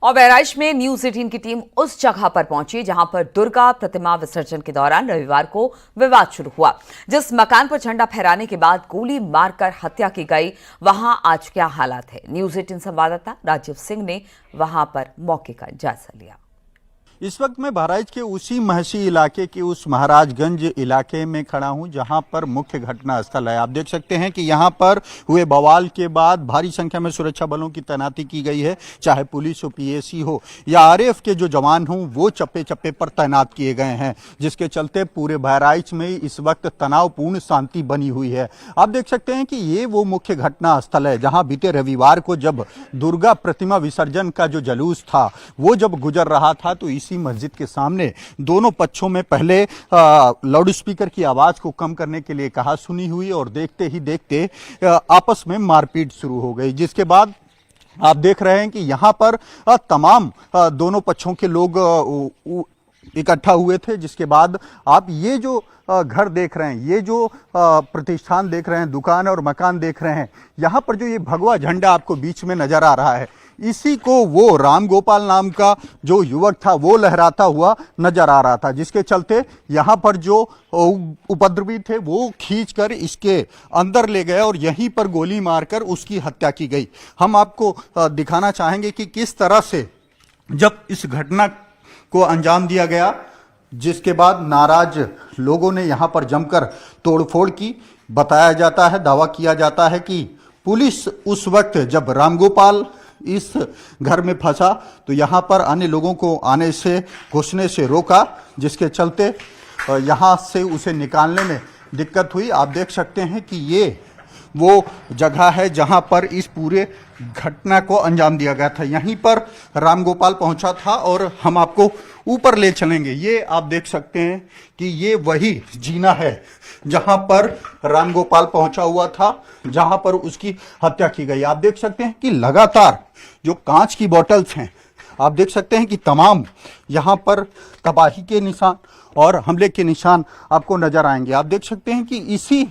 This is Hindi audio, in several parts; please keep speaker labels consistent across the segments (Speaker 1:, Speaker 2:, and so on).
Speaker 1: और बहराइच में न्यूज 18 की टीम उस जगह पर पहुंची जहां पर दुर्गा प्रतिमा विसर्जन के दौरान रविवार को विवाद शुरू हुआ। जिस मकान पर झंडा फहराने के बाद गोली मारकर हत्या की गई, वहां आज क्या हालात है, न्यूज 18 संवाददाता राजीव सिंह ने वहां पर मौके का जायजा लिया।
Speaker 2: इस वक्त मैं बहराइच के उसी महसी इलाके के उस महाराजगंज इलाके में खड़ा हूं जहां पर मुख्य घटना स्थल है। आप देख सकते हैं कि यहां पर हुए बवाल के बाद भारी संख्या में सुरक्षा बलों की तैनाती की गई है, चाहे पुलिस हो, पीएसी हो या आरएएफ के जो जवान हों, वो चप्पे चप्पे पर तैनात किए गए हैं, जिसके चलते पूरे बहराइच में इस वक्त तनावपूर्ण शांति बनी हुई है। आप देख सकते हैं कि ये वो मुख्य घटना स्थल है जहां बीते रविवार को जब दुर्गा प्रतिमा विसर्जन का जो जुलूस था वो जब गुजर रहा था, तो इसी मस्जिद के सामने दोनों पक्षों में पहले लाउड स्पीकर की आवाज को कम करने के लिए कहा सुनी हुई और देखते ही देखते आपस में मारपीट शुरू हो गई, जिसके बाद आप देख रहे हैं कि यहाँ पर तमाम दोनों पक्षों के लोग इकट्ठा हुए थे। जिसके बाद आप ये जो घर देख रहे हैं, ये जो प्रतिष्ठान देख रहे हैं, दुकान और मकान देख रहे हैं, यहाँ पर जो ये भगवा झंडा आपको बीच में नजर आ रहा है, इसी को वो राम गोपाल नाम का जो युवक था वो लहराता हुआ नजर आ रहा था, जिसके चलते यहाँ पर जो उपद्रवी थे वो खींचकर इसके अंदर ले गए और यहीं पर गोली मारकर उसकी हत्या की गई। हम आपको दिखाना चाहेंगे कि किस तरह से जब इस घटना को अंजाम दिया गया, जिसके बाद नाराज लोगों ने यहां पर जमकर तोड़फोड़ की। बताया जाता है, दावा किया जाता है कि पुलिस उस वक्त जब रामगोपाल इस घर में फंसा तो यहां पर अन्य लोगों को आने से, घुसने से रोका, जिसके चलते यहां से उसे निकालने में दिक्कत हुई। आप देख सकते हैं कि ये वो जगह है जहां पर इस पूरे घटना को अंजाम दिया गया था। यहीं पर रामगोपाल पहुंचा था और हम आपको ऊपर ले चलेंगे। ये आप देख सकते हैं कि ये वही जीना है जहां पर रामगोपाल पहुंचा हुआ था, जहां पर उसकी हत्या की गई। आप देख सकते हैं कि लगातार जो कांच की बॉटल्स हैं, आप देख सकते हैं कि तमाम यहां पर तबाही के निशान और हमले के निशान आपको नजर आएंगे। आप देख सकते हैं कि इसी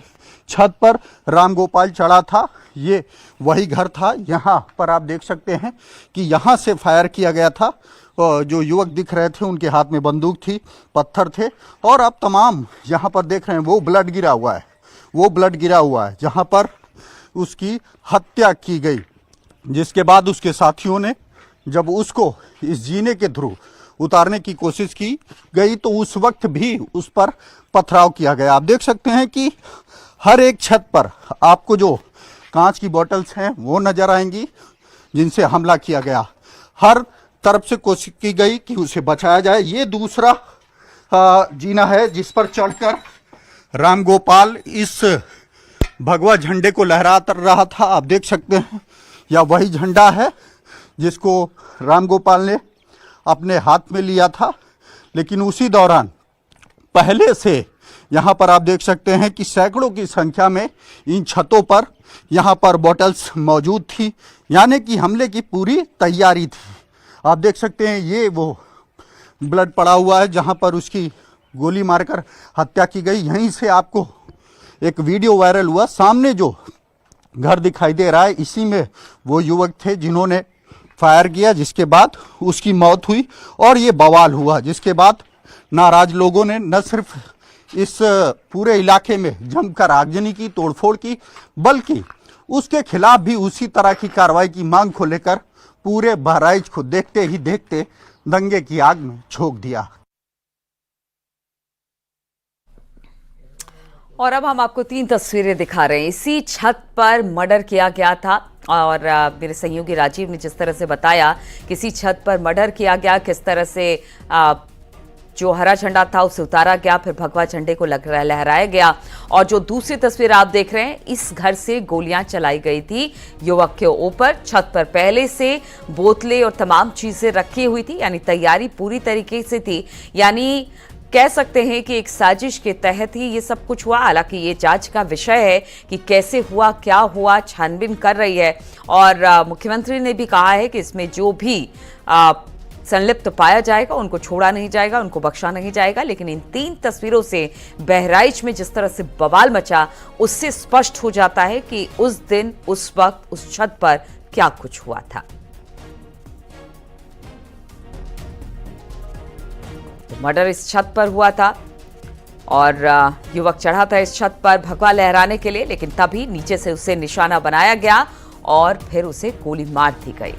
Speaker 2: छत पर रामगोपाल चढ़ा था, ये वही घर था। यहाँ पर आप देख सकते हैं कि यहाँ से फायर किया गया था। जो युवक दिख रहे थे उनके हाथ में बंदूक थी, पत्थर थे, और आप तमाम यहाँ पर देख रहे हैं वो ब्लड गिरा हुआ है, वो ब्लड गिरा हुआ है जहाँ पर उसकी हत्या की गई। जिसके बाद उसके साथियों ने जब उसको इस जीने के थ्रू उतारने की कोशिश की गई तो उस वक्त भी उस पर पथराव किया गया। आप देख सकते हैं कि हर एक छत पर आपको जो कांच की बोतल्स हैं वो नजर आएंगी, जिनसे हमला किया गया। हर तरफ से कोशिश की गई कि उसे बचाया जाए। ये दूसरा जीना है जिस पर चढ़कर रामगोपाल इस भगवा झंडे को लहरा रहा था। आप देख सकते हैं यह वही झंडा है जिसको रामगोपाल ने अपने हाथ में लिया था, लेकिन उसी दौरान पहले से यहाँ पर आप देख सकते हैं कि सैकड़ों की संख्या में इन छतों पर यहाँ पर बॉटल्स मौजूद थी, यानी कि हमले की पूरी तैयारी थी। आप देख सकते हैं ये वो ब्लड पड़ा हुआ है जहाँ पर उसकी गोली मारकर हत्या की गई। यहीं से आपको एक वीडियो वायरल हुआ, सामने जो घर दिखाई दे रहा है इसी में वो युवक थे जिन्होंने फायर किया, जिसके बाद उसकी मौत हुई और ये बवाल हुआ। जिसके बाद नाराज लोगों ने न सिर्फ इस पूरे इलाके में जमकर आगजनी की, तोड़फोड़ की, बल्कि उसके खिलाफ भी उसी तरह की कार्रवाई की मांग को लेकर पूरे बहराइच को देखते ही देखते दंगे की आग में झोंक दिया।
Speaker 1: और अब हम आपको 3 तस्वीरें दिखा रहे हैं। इसी छत पर मर्डर किया गया था और मेरे सहयोगी राजीव ने जिस तरह से बताया कि इसी छत पर मर्डर किया गया, किस तरह से जो हरा झंडा था उसे उतारा गया, फिर भगवा झंडे को लहराया गया। और जो दूसरी तस्वीर आप देख रहे हैं, इस घर से गोलियां चलाई गई थी युवक के ऊपर। छत पर पहले से बोतलें और तमाम चीजें रखी हुई थी, यानी तैयारी पूरी तरीके से थी। यानी कह सकते हैं कि एक साजिश के तहत ही ये सब कुछ हुआ। हालांकि ये जांच का विषय है कि कैसे हुआ, क्या हुआ, छानबीन कर रही है। और मुख्यमंत्री ने भी कहा है कि इसमें जो भी संलिप्त पाया जाएगा उनको छोड़ा नहीं जाएगा, उनको बख्शा नहीं जाएगा। लेकिन इन 3 तस्वीरों से बहराइच में जिस तरह से बवाल मचा, उससे स्पष्ट हो जाता है कि उस दिन, उस वक्त, उस छत पर क्या कुछ हुआ था। तो मर्डर इस छत पर हुआ था और युवक चढ़ा था इस छत पर भगवा लहराने के लिए, लेकिन तभी नीचे से उसे निशाना बनाया गया और फिर उसे गोली मार दी गई।